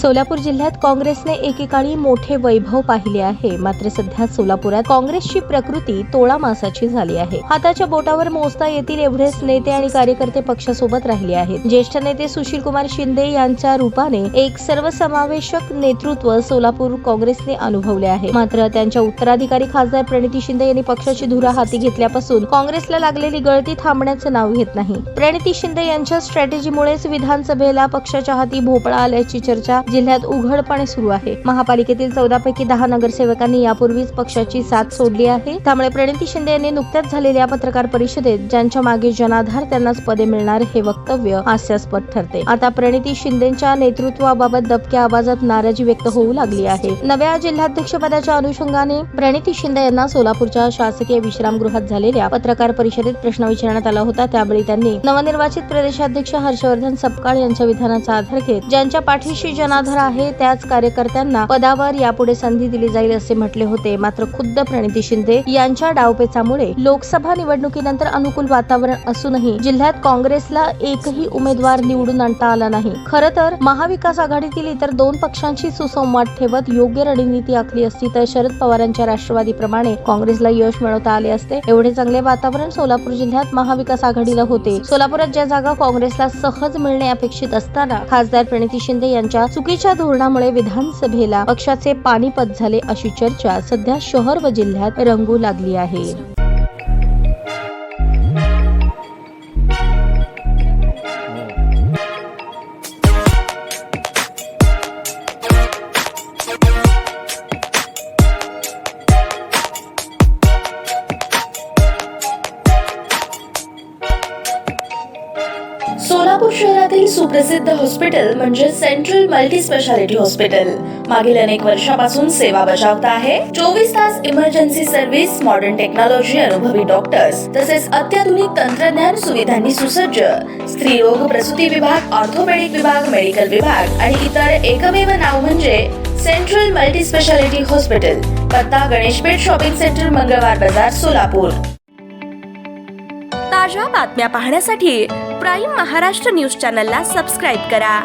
सोलापूर जिल्ह्यात काँग्रेसने एकेकाळी मोठे वैभव पाहिले आहे, मात्र सध्या सोलापुरात काँग्रेसची प्रकृती तोळा मासाची झाली आहे। हाताच्या बोटावर मोजता येतील एवढेच नेते आणि कार्यकर्ते पक्षासोबत राहिले आहेत। ज्येष्ठ नेते सुशीलकुमार शिंदे यांच्या रूपाने एक सर्वसमावेशक नेतृत्व सोलापूर काँग्रेसने अनुभवले आहे, मात्र त्यांच्या उत्तराधिकारी खासदार प्रणिती शिंदे यांनी पक्षाची धुरा हाती घेतल्यापासून काँग्रेसला लागलेली गळती थांबण्याचं नाव घेत नाही। प्रणिती शिंदे यांच्या स्ट्रॅटेजीमुळेच विधानसभेला पक्षाच्या हाती भोपळा आल्याची चर्चा जिल्ह्यात उघडपणे सुरू आहे। महापालिकेतील 14 पैकी 10 नगरसेवकांनी यापूर्वीच पक्षाची साथ सोडली आहे। त्यामुळे प्रणिती शिंदे यांनी नुकत्याच झालेल्या पत्रकार परिषदेत ज्यांच्या मागे जनाधार त्यांनाच पदे मिळणार हे वक्तव्य हास्यास्पद ठरते। आता प्रणिती शिंदेच्या नेतृत्वाबाबत दबक्या आवाजात नाराजी व्यक्त होऊ लागली आहे। नव्या जिल्हाध्यक्षपदाच्या अनुषंगाने प्रणिती शिंदे यांना सोलापूरच्या शासकीय विश्रामगृहात झालेल्या पत्रकार परिषदेत प्रश्न विचारण्यात आला होता। त्यावेळी त्यांनी नवनिर्वाचित प्रदेशाध्यक्ष हर्षवर्धन सपकाळ यांच्या विधानाचा आधार घेत ज्यांच्या पाठीशी जनाधार आहे त्याच कार्यकर्त्यांना पदावर यापुढे संधी दिली जाईल असे म्हटले होते। मात्र खुद्द प्रणिती शिंदे यांच्या डावपेचामुळे लोकसभा निवडणुकीनंतर अनुकूल वातावरण असूनही जिल्ह्यात काँग्रेसला एकही उमेदवार निवडून आणता आला नाही। खरं तर महाविकास आघाडीतील इतर 2 पक्षांशी सुसंवाद ठेवत योग्य रणनीती आखली असती तर शरद पवारांच्या राष्ट्रवादीप्रमाणे काँग्रेसला यश मिळवता आले असते। एवढे चांगले वातावरण सोलापूर जिल्ह्यात महाविकास आघाडीला होते। सोलापुरात ज्या जागा काँग्रेसला सहज मिळणे अपेक्षित असताना खासदार प्रणिती शिंदे यांच्या चुकीच्या धोरणामुळे विधानसभेला पक्षाचे पानिपत झाले अशी चर्चा सध्या शहर व जिल्ह्यात रंगू लागली आहे। सोलापूर शहरातील सुप्रसिद्ध हॉस्पिटल म्हणजे सेंट्रल मल्टी स्पेशालिटी हॉस्पिटल मागील अनेक वर्षापासून सेवा बजावत आहे। 24 तास इमर्जन्सी सर्व्हिस, मॉडर्न टेक्नॉलॉजी, अनुभवी डॉक्टर्स तसेच अत्याधुनिक तंत्रज्ञान सुविधांनी सुसज्ज स्त्रीरोग प्रसूती विभाग, ऑर्थोपेडिक विभाग, मेडिकल विभाग आणि इतर एकमेव नाव म्हणजे सेंट्रल मल्टी स्पेशालिटी हॉस्पिटल। पत्ता गणेशपेठ शॉपिंग सेंटर, मंगळवार बाजार, सोलापूर। ताज्या बातम्या पाहण्यासाठी प्राईम महाराष्ट्र न्यूज चॅनलला सबस्क्राईब करा।